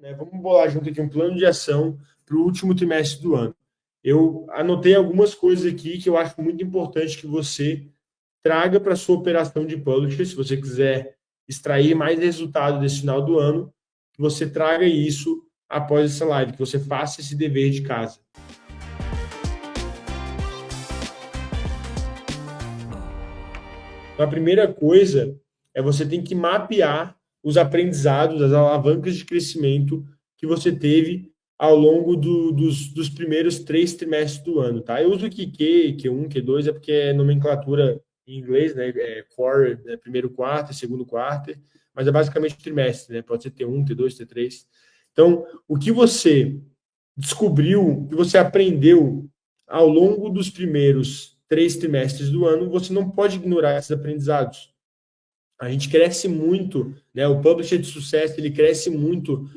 né, vamos bolar junto aqui um plano de ação para o último trimestre do ano. Eu anotei algumas coisas aqui que eu acho muito importante que você traga para a sua operação de publisher, se você quiser extrair mais resultado desse final do ano, que você traga isso após essa live, que você faça esse dever de casa. Então, a primeira coisa é você tem que mapear os aprendizados, as alavancas de crescimento que você teve ao longo dos primeiros 3 trimestres do ano, tá? Eu uso aqui Q1, Q2, é porque é nomenclatura em inglês, né? É core, né? Primeiro quarto, segundo quarto, mas é basicamente trimestre, né? Pode ser T1, T2, T3. Então, o que você descobriu, o que você aprendeu ao longo dos primeiros 3 trimestres do ano, você não pode ignorar esses aprendizados. A gente cresce muito, né? O publisher de sucesso, ele cresce muito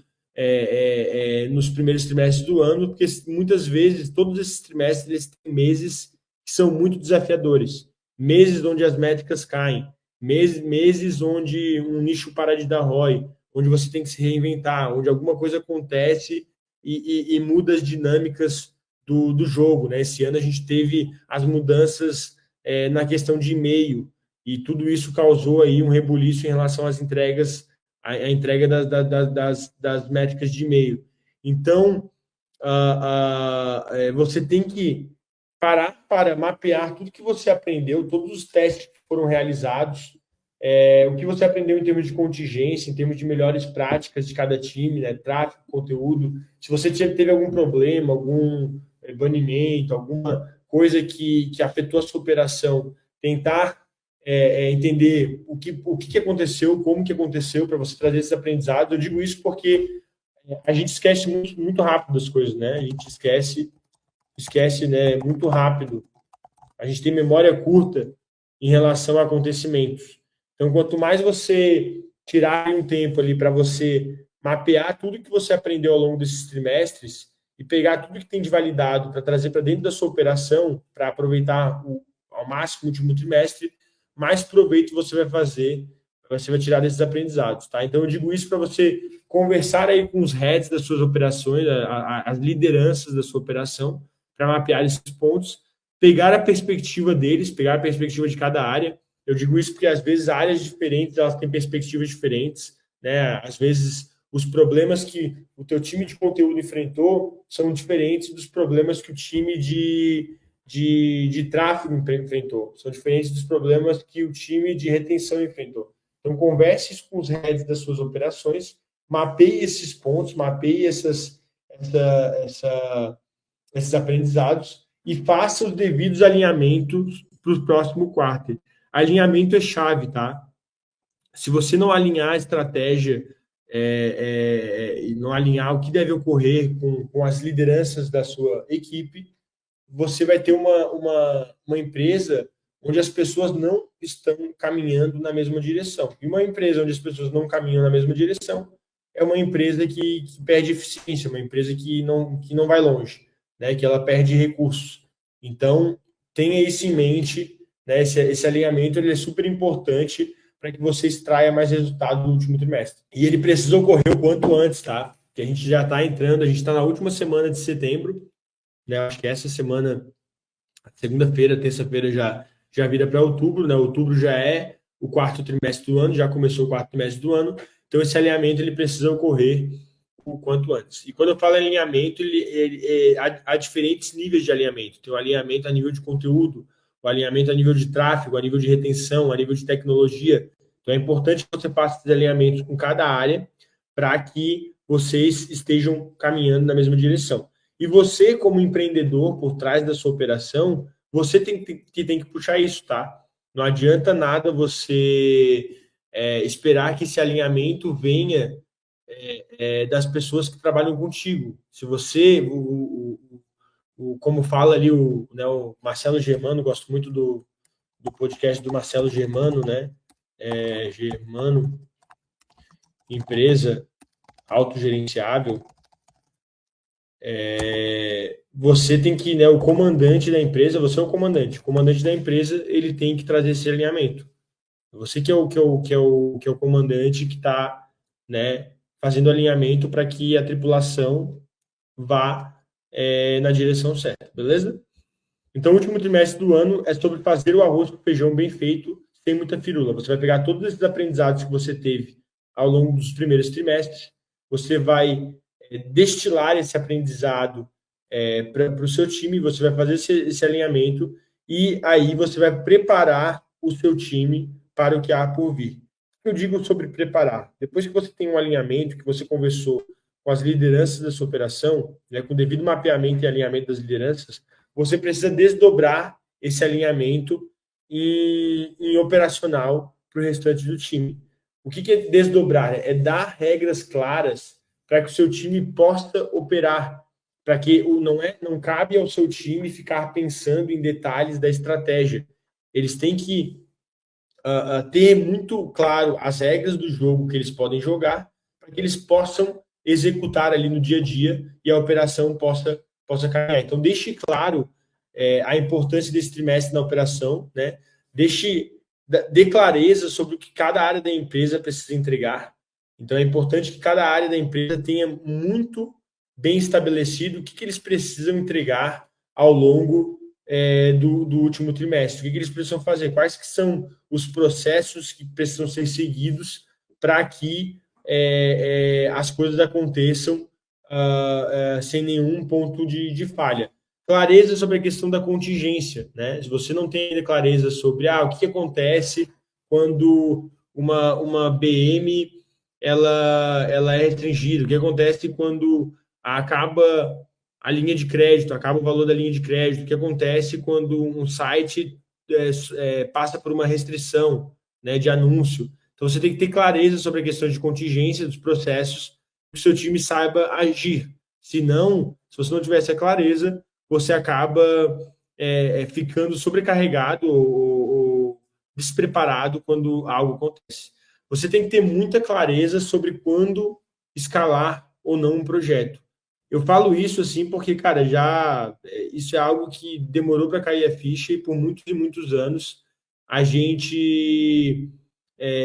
nos primeiros trimestres do ano, porque muitas vezes, todos esses trimestres, eles têm meses que são muito desafiadores. Meses onde as métricas caem, meses onde um nicho para de dar ROI, onde você tem que se reinventar, onde alguma coisa acontece e muda as dinâmicas do jogo, né? Esse ano a gente teve as mudanças na questão de e-mail, e tudo isso causou aí um rebuliço em relação às entregas, a entrega das métricas de e-mail. Então, você tem que parar para mapear tudo que você aprendeu, todos os testes que foram realizados, o que você aprendeu em termos de contingência, em termos de melhores práticas de cada time, né, tráfego, conteúdo. Se você teve algum problema, algum banimento, alguma coisa que afetou a sua operação, tentar entender o que aconteceu, como que aconteceu, para você trazer esses aprendizados. Eu digo isso porque a gente esquece muito, muito rápido as coisas, né? A gente esquece, né, muito rápido. A gente tem memória curta em relação a acontecimentos. Então, quanto mais você tirar um tempo ali para você mapear tudo que você aprendeu ao longo desses trimestres e pegar tudo que tem de validado para trazer para dentro da sua operação, para aproveitar ao máximo o último trimestre, mais proveito você vai fazer, você vai tirar desses aprendizados, tá? Então, eu digo isso para você conversar aí com os heads das suas operações, as lideranças da sua operação, para mapear esses pontos, pegar a perspectiva deles, pegar a perspectiva de cada área. Eu digo isso porque, às vezes, áreas diferentes, elas têm perspectivas diferentes, né? Às vezes, os problemas que o teu time de conteúdo enfrentou são diferentes dos problemas que o time de tráfego enfrentou, são diferentes dos problemas que o time de retenção enfrentou. Então, converse com os heads das suas operações, mapeie esses pontos, mapeie esses aprendizados e faça os devidos alinhamentos para o próximo quarto. Alinhamento é chave, tá? Se você não alinhar a estratégia e não alinhar o que deve ocorrer com as lideranças da sua equipe, você vai ter uma empresa onde as pessoas não estão caminhando na mesma direção. E uma empresa onde as pessoas não caminham na mesma direção é uma empresa que perde eficiência, uma empresa que não vai longe, né? Que ela perde recursos. Então, tenha isso em mente, né? Esse alinhamento ele é super importante para que você extraia mais resultado no último trimestre. E ele precisa ocorrer o quanto antes, tá? Porque a gente já está entrando, a gente está na última semana de setembro, né? Acho que essa semana, segunda-feira, terça-feira já vira para outubro, né? Outubro já é o quarto trimestre do ano, já começou o quarto trimestre do ano, então esse alinhamento ele precisa ocorrer o quanto antes. E quando eu falo alinhamento, há diferentes níveis de alinhamento. Tem o alinhamento a nível de conteúdo, o alinhamento a nível de tráfego, a nível de retenção, a nível de tecnologia. Então é importante que você faça esses alinhamentos com cada área para que vocês estejam caminhando na mesma direção. E você, como empreendedor, por trás da sua operação, você tem que puxar isso, tá? Não adianta nada você esperar que esse alinhamento venha das pessoas que trabalham contigo. Se você, como fala ali o Marcelo Germano, gosto muito do podcast do Marcelo Germano, né? Germano, empresa autogerenciável. Você tem que, né, o comandante da empresa, você é o comandante da empresa, ele tem que trazer esse alinhamento. Você que é o comandante que está, né, fazendo alinhamento para que a tripulação vá na direção certa, beleza? Então, o último trimestre do ano é sobre fazer o arroz com feijão bem feito, sem muita firula. Você vai pegar todos esses aprendizados que você teve ao longo dos primeiros trimestres, você vai destilar esse aprendizado para o seu time, você vai fazer esse alinhamento e aí você vai preparar o seu time para o que há por vir. O que eu digo sobre preparar? Depois que você tem um alinhamento, que você conversou com as lideranças da sua operação, né, com o devido mapeamento e alinhamento das lideranças, você precisa desdobrar esse alinhamento em operacional para o restante do time. O que é desdobrar? É dar regras claras para que o seu time possa operar, para que não cabe ao seu time ficar pensando em detalhes da estratégia. Eles têm que ter muito claro as regras do jogo que eles podem jogar, para que eles possam executar ali no dia a dia e a operação possa caminhar. Então, deixe claro a importância desse trimestre na operação, né? Dê clareza sobre o que cada área da empresa precisa entregar. Então, é importante que cada área da empresa tenha muito bem estabelecido o que eles precisam entregar ao longo do último trimestre. O que eles precisam fazer? Quais que são os processos que precisam ser seguidos para que as coisas aconteçam sem nenhum ponto de falha. Clareza sobre a questão da contingência, né? Se você não tem clareza sobre o que acontece quando uma BM ela é restringida, o que acontece quando acaba a linha de crédito, acaba o valor da linha de crédito, o que acontece quando um site passa por uma restrição, né, de anúncio. Então, você tem que ter clareza sobre a questão de contingência dos processos, que o seu time saiba agir. Se você não tiver essa clareza, você acaba ficando sobrecarregado ou despreparado quando algo acontece. Você tem que ter muita clareza sobre quando escalar ou não um projeto. Eu falo isso assim porque, cara, isso é algo que demorou para cair a ficha e por muitos e muitos anos a gente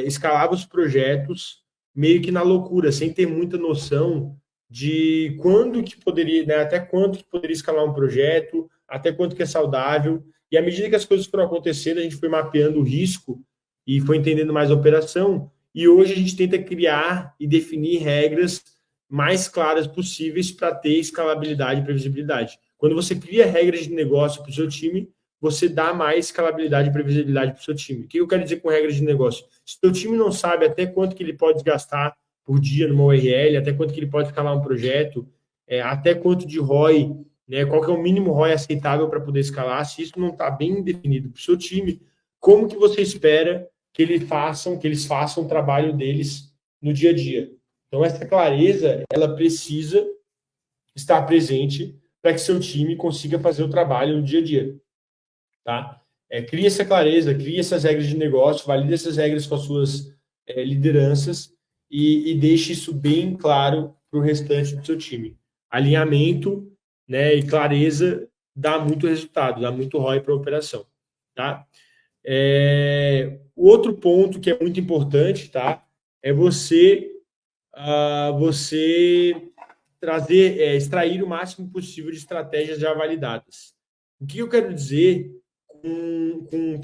escalava os projetos meio que na loucura, sem ter muita noção de quando que poderia, né, até quanto que poderia escalar um projeto, até quanto que é saudável. E à medida que as coisas foram acontecendo, a gente foi mapeando o risco e foi entendendo mais a operação. E hoje a gente tenta criar e definir regras mais claras possíveis para ter escalabilidade e previsibilidade. Quando você cria regras de negócio para o seu time, você dá mais escalabilidade e previsibilidade para o seu time. O que eu quero dizer com regras de negócio? Se o seu time não sabe até quanto que ele pode gastar por dia numa URL, até quanto que ele pode escalar um projeto, até quanto de ROI, né, qual que é o mínimo ROI aceitável para poder escalar, se isso não está bem definido para o seu time, como que você espera que eles façam o trabalho deles no dia a dia? Então, essa clareza, ela precisa estar presente para que seu time consiga fazer o trabalho no dia a dia. Tá? Crie essa clareza, crie essas regras de negócio, valide essas regras com as suas lideranças e deixe isso bem claro para o restante do seu time. Alinhamento, né, e clareza dá muito resultado, dá muito ROI para a operação. Tá? O outro ponto que é muito importante, tá, é você extrair o máximo possível de estratégias já validadas. O que eu quero dizer com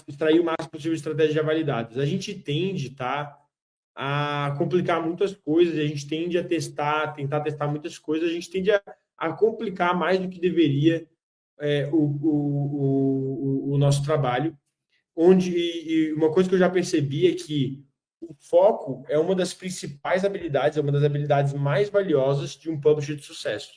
extrair o máximo possível de estratégias já validadas? A gente tende, tá, a complicar muitas coisas, a gente tende a tentar testar muitas coisas, a gente tende a complicar mais do que deveria o nosso trabalho, e uma coisa que eu já percebi é que o foco é uma das principais habilidades, é uma das habilidades mais valiosas de um publisher de sucesso.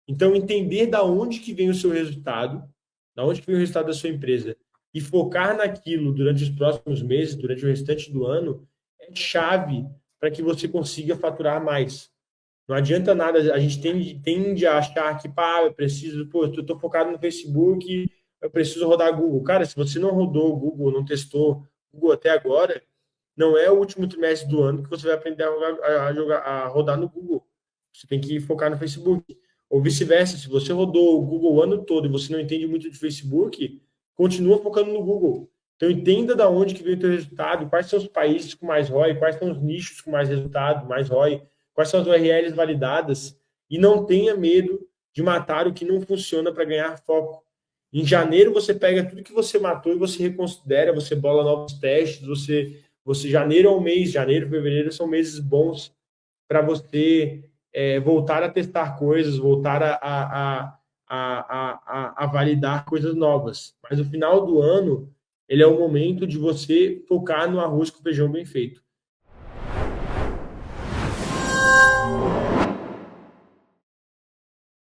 Então, entender da onde que vem o seu resultado, da onde que vem o resultado da sua empresa, e focar naquilo durante os próximos meses, durante o restante do ano, é chave para que você consiga faturar mais. Não adianta nada, a gente tende a achar que, eu estou focado no Facebook, eu preciso rodar Google. Cara, se você não rodou o Google, não testou o Google até agora, não é o último trimestre do ano que você vai aprender a rodar no Google. Você tem que focar no Facebook. Ou vice-versa, se você rodou o Google o ano todo e você não entende muito de Facebook, continua focando no Google. Então, entenda da onde que veio o teu resultado, quais são os países com mais ROI, quais são os nichos com mais resultado, mais ROI, quais são as URLs validadas, e não tenha medo de matar o que não funciona para ganhar foco. Em janeiro, você pega tudo que você matou e você reconsidera, você bola novos testes, janeiro é um mês, janeiro, fevereiro são meses bons para você voltar a testar coisas, voltar a validar coisas novas. Mas o final do ano, ele é o momento de você focar no arroz com feijão bem feito.